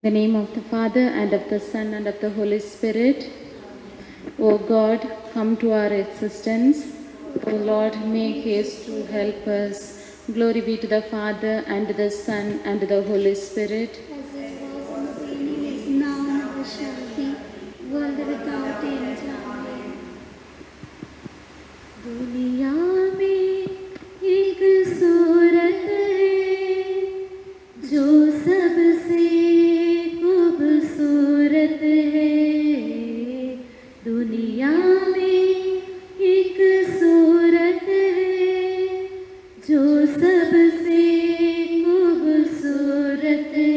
In the name of the Father, and of the Son, and of the Holy Spirit. O God, come to our assistance. O Lord, make haste to help us. Glory be to the Father, and to the Son, and to the Holy Spirit. As it was in the beginning, is now, and ever shall be, world without end. Amen. दुनिया में एक सूरत है जो सबसे खूबसूरत है। दुनिया में एक सूरत है जो सबसे खूबसूरत है।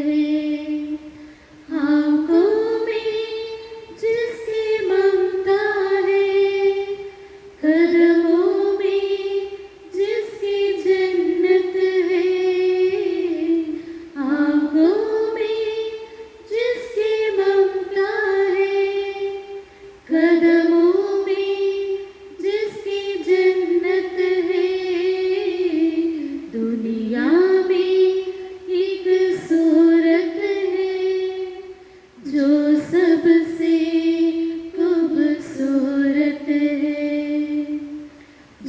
आँखों में जिसकी ममता है, कदमों में जिसकी जन्नत है। आँखों में जिसकी ममता है, कदमों में जिसकी जन्नत है। दुनिया में एक सूरत है जो सबसे खूबसूरत है।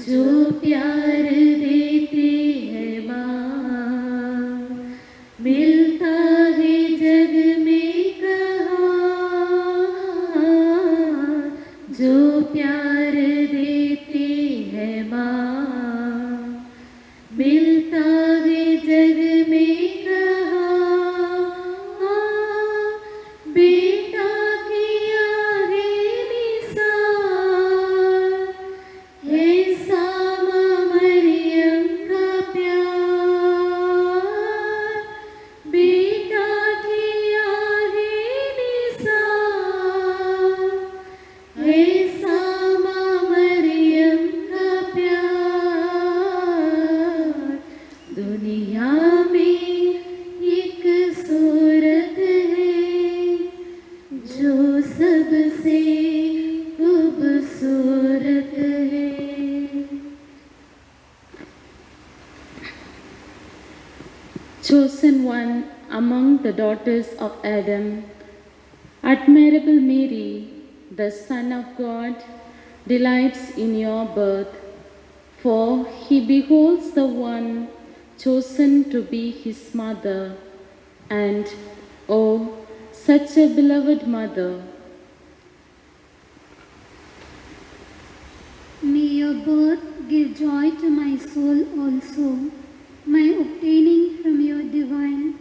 जो प्यार देते हैं माँ, मिलता है जग में कहाँ। जो प्यार देते हैं माँ, मिलता है जग में कहाँ। बेटा किया है निसार, ऐसा माँ मरियम का प्यार। बेटा किया है निसार, ऐसा माँ मरियम का प्यार। दुनिया में एक सूरत है जो सबसे खूबसूरत है। Chosen one among the daughters of Adam, admirable Mary, the Son of God, delights in your birth, for he beholds the one chosen to be his mother, and, oh, such a beloved mother. May your birth give joy to my soul also, my obtaining from your divine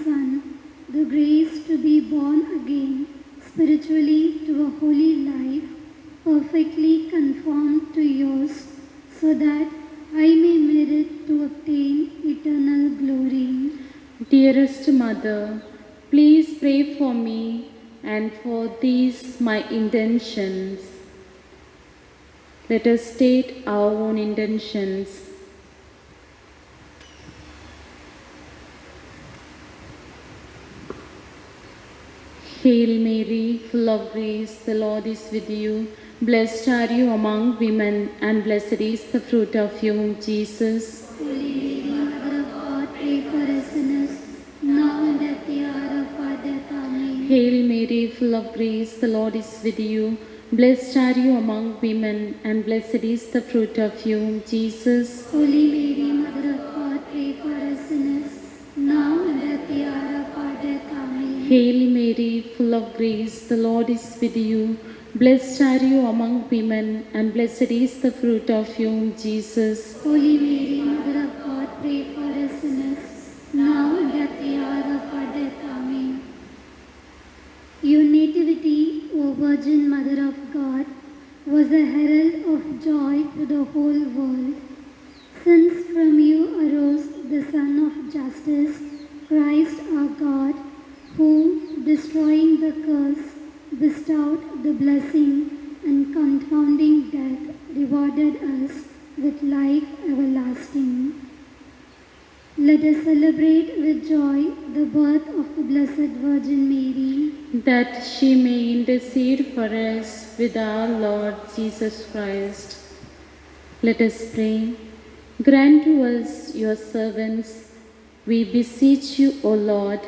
Son the grace to be born again spiritually to a holy life, perfectly conformed to yours, so that I may merit to obtain eternal glory. Dearest Mother, please pray for me and for these my intentions. Let us state our own intentions. Hail Mary, full of grace, the Lord is with you. Blessed are you among women, and blessed is the fruit of your womb, Jesus. Holy Mary, Mother of God, pray for us sinners, now and at the hour of our death. Amen. Hail Mary, full of grace, the Lord is with you. Blessed are you among women, and blessed is the fruit of your womb, Jesus. Holy Mary, Mother of God, pray for us sinners, now and at the hour of our death. Amen. Hail Mary, full of grace, the Lord is with you. Blessed are you among women, and blessed is the fruit of your womb, Jesus. Holy Mary, Mother of God, pray for us sinners, now and at the hour of our death. Amen. Your nativity, O Virgin Mother of God, was a herald of joy to the whole world, since from you arose the Son of Justice, Christ our God, who, destroying the curse, bestowed the blessing, and confounding death, rewarded us with life everlasting. Let us celebrate with joy the birth of the Blessed Virgin Mary, that she may intercede for us with our Lord Jesus Christ. Let us pray. Grant to us, your servants, we beseech you, O Lord,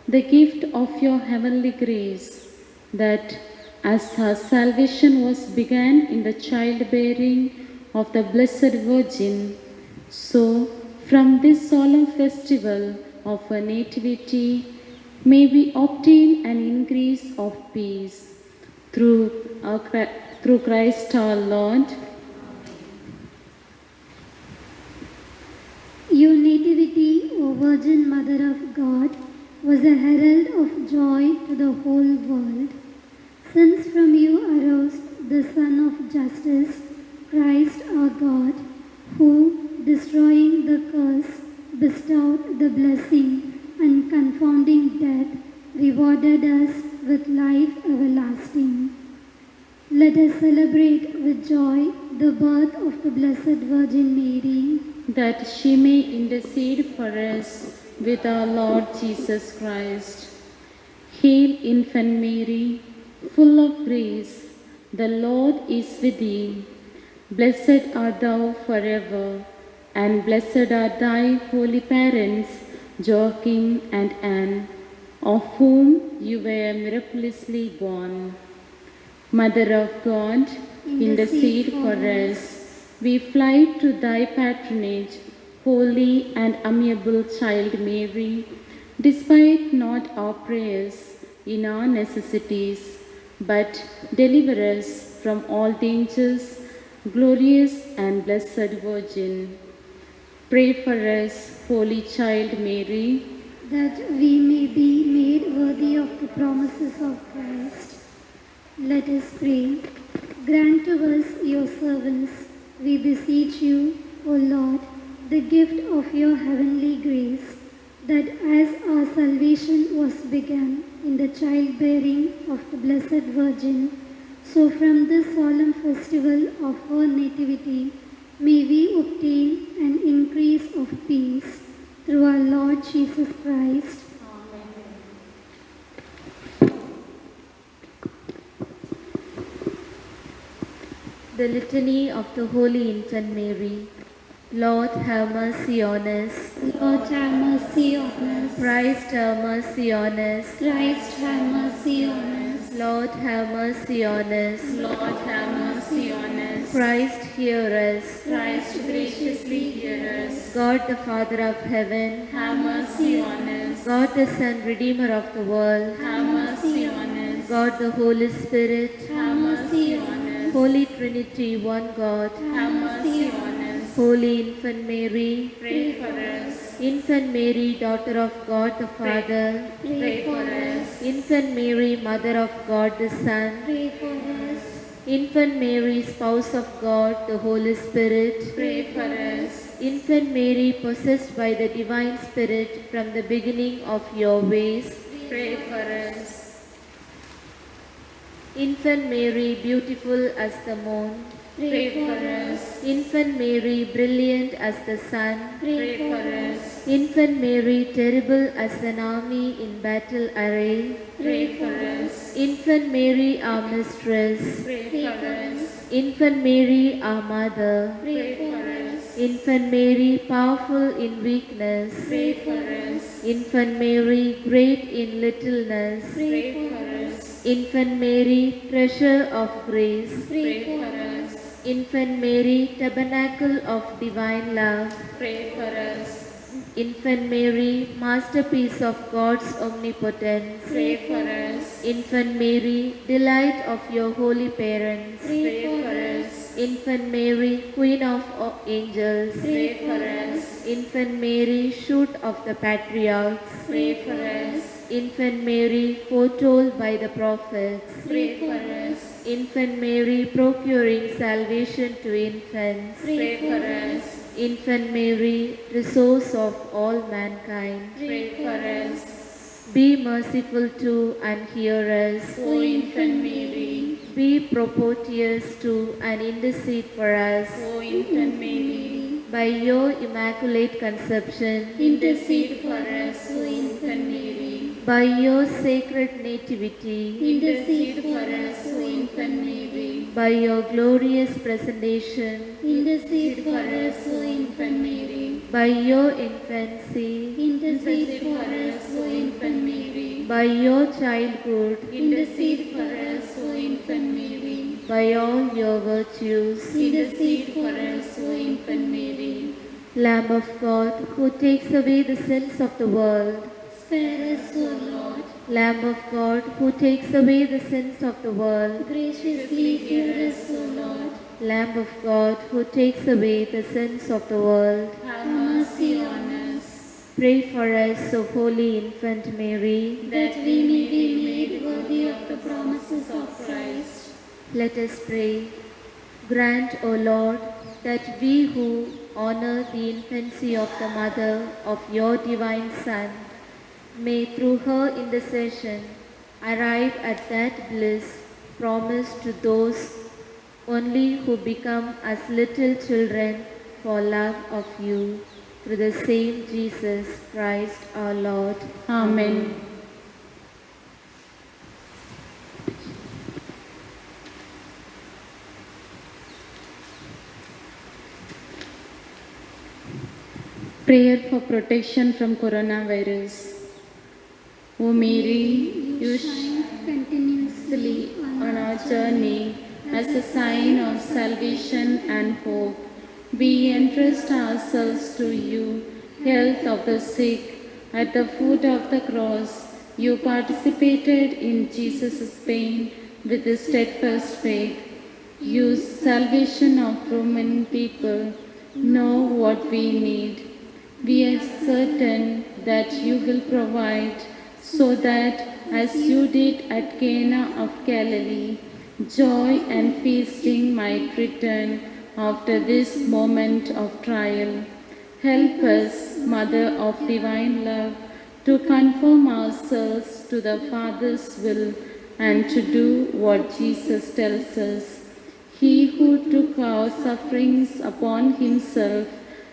the gift of your heavenly grace, that as her salvation was begun in the childbearing of the Blessed Virgin, so from this solemn festival of her nativity, may we obtain an increase of peace through Christ our Lord. Your nativity, O Virgin Mother of God, was a herald of joy to the whole world. Since from you arose the Son of Justice, Christ our God, who, destroying the curse, bestowed the blessing and confounding death, rewarded us with life everlasting. Let us celebrate with joy the birth of the Blessed Virgin Mary, that she may intercede for us with our Lord Jesus Christ. Hail, Infant Mary, full of grace, the Lord is with thee. Blessed art thou forever, and blessed are thy holy parents, Joachim and Anne, of whom you were miraculously born. Mother of God, intercede for us. We fly to thy patronage, holy and amiable child Mary. Despite not our prayers in our necessities, but deliver us from all dangers, glorious and blessed Virgin. Pray for us, Holy Child Mary, that we may be made worthy of the promises of Christ. Let us pray. Grant to us, your servants, we beseech you, O Lord, the gift of your heavenly grace, that as our salvation was begun in the childbearing of the Blessed Virgin, so from this solemn festival of her nativity, may we obtain an increase of peace through our Lord Jesus Christ. The Litany of the Holy Infant Mary. Lord, have mercy on us. Lord, have mercy on us. Christ, have mercy on us. Christ, have mercy on us. Lord, have mercy on us. Lord, have mercy on us. Christ, hear us. Christ, graciously hear us. God, the Father of heaven, Have mercy on us. God, the Son, Redeemer of the world, Have mercy on us. God, the Holy Spirit, Have mercy on us. Holy Trinity, one God, Have mercy on us. Holy Infant Mary, Pray for us. Infant Mary, daughter of God the Father, Pray for us. Infant Mary, Mother of God the Son, Pray for us. Infant Mary, Spouse of God the Holy Spirit, Pray for us. Infant Mary, possessed by the Divine Spirit from the beginning of your ways, Pray for us. Infant Mary, beautiful as the moon, Pray for us. Infant Mary, brilliant as the sun, Pray for us. Infant Mary, terrible as an army in battle array, Pray for us. Infant Mary, our mistress, Pray for us. Infant Mary, our mother, Pray for us. Infant Mary, powerful in weakness, Pray for us. Infant Mary, great in littleness, Pray for us. Infant Mary, treasure of grace, Pray for us. Infant Mary, tabernacle of divine love, Pray for us. Infant Mary, masterpiece of God's omnipotence, Pray for us. Infant Mary, delight of your holy parents, Pray for us. Infant Mary, Queen of angels, Pray for us. Infant Mary, shoot of the patriarchs, Pray for us. Infant Mary, foretold by the prophets, Pray for us. Infant Mary, procuring salvation to infants, Pray for us. Infant Mary, resource of all mankind, Pray for us. be merciful to and hear us. O Infant Mary. Be propitious to and intercede for us. O Infant Mary. By your immaculate conception, Intercede for us, O Infant Mary. by your sacred nativity, Intercede for us, O Infant Mary. by your glorious presentation, Intercede For us, O Infant Mary. by your infancy, intercede for us, O infant Mary. by your childhood, Intercede for us, O infant Mary. by all your virtues, Intercede for us, O infant Mary. Lamb of God, who takes away the sins of the world, Spare us, O Lord. Lamb of God, who takes away the sins of the world, Graciously hear us, O Lord. Lamb of God, who takes away the sins of the world, Have mercy on us, pray for us, O holy infant Mary. that we may be made worthy of the promises of Christ. Let us pray. Grant, O Lord, that we who honor the infancy of the mother of your divine Son may through her intercession arrive at that bliss promised to those only who become as little children for love of you. Through the same Jesus Christ our Lord. Amen. Prayer for protection from coronavirus. O Mary, you Shine continuously on our journey as a sign of salvation and hope. We entrust ourselves to you, health of the sick. At the foot of the cross, you participated in Jesus' pain with a steadfast faith. You, salvation of Roman people, know what we need. We are certain that you will provide, so that, as you did at Cana of Galilee, joy and feasting might return after this moment of trial. Help us, Mother of Divine Love, to conform ourselves to the Father's will and to do what Jesus tells us. He who took our sufferings upon himself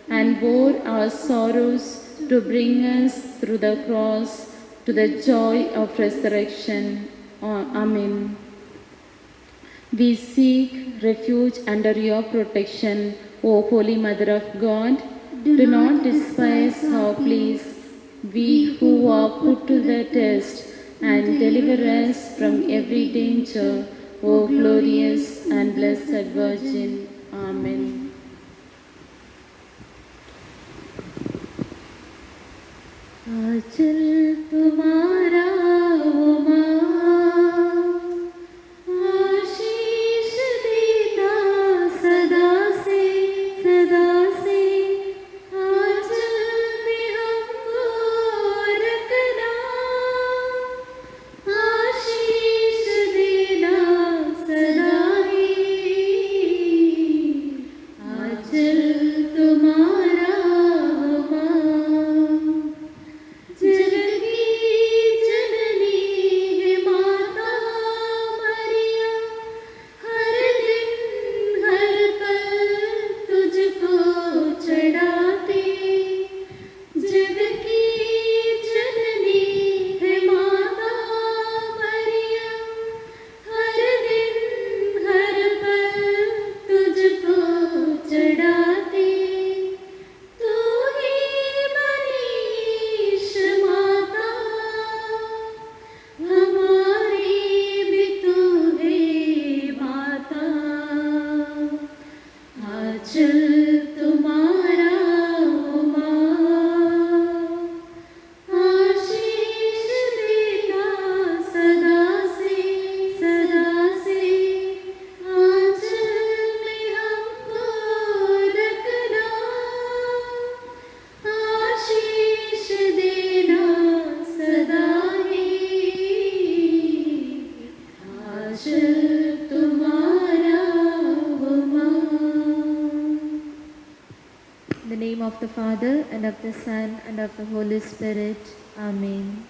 and bore our sorrows to bring us through the cross to the joy of resurrection. Amen. We seek refuge under your protection, O Holy Mother of God. Do not despise our pleas, we who are put to the test, and deliver us from every danger, O glorious and blessed Virgin. Amen. आंचल तुम्हारा ओ माँ, आशीष देता सदा से, आंचल में हमको रखना, आशीष देना सदा ही, आंचल तुम्हारा ओ माँ। जगत की जननी है माता मरिया, हर दिन हर पल तुझको चढ़ाते। जगत की जननी है माता मरिया, हर दिन हर पल तुझको चढ़ाते। तू ही मनीष माता, हमारी भी तू है माता। आंचल तुम्हारा ओ माँ, आशीष देता सदा से, आंचल में हमको रखना, आशीष देना सदा ही, आंचल तुम्हारा ओ माँ। In the name of the Father, and of the Son, and of the Holy Spirit. Amen.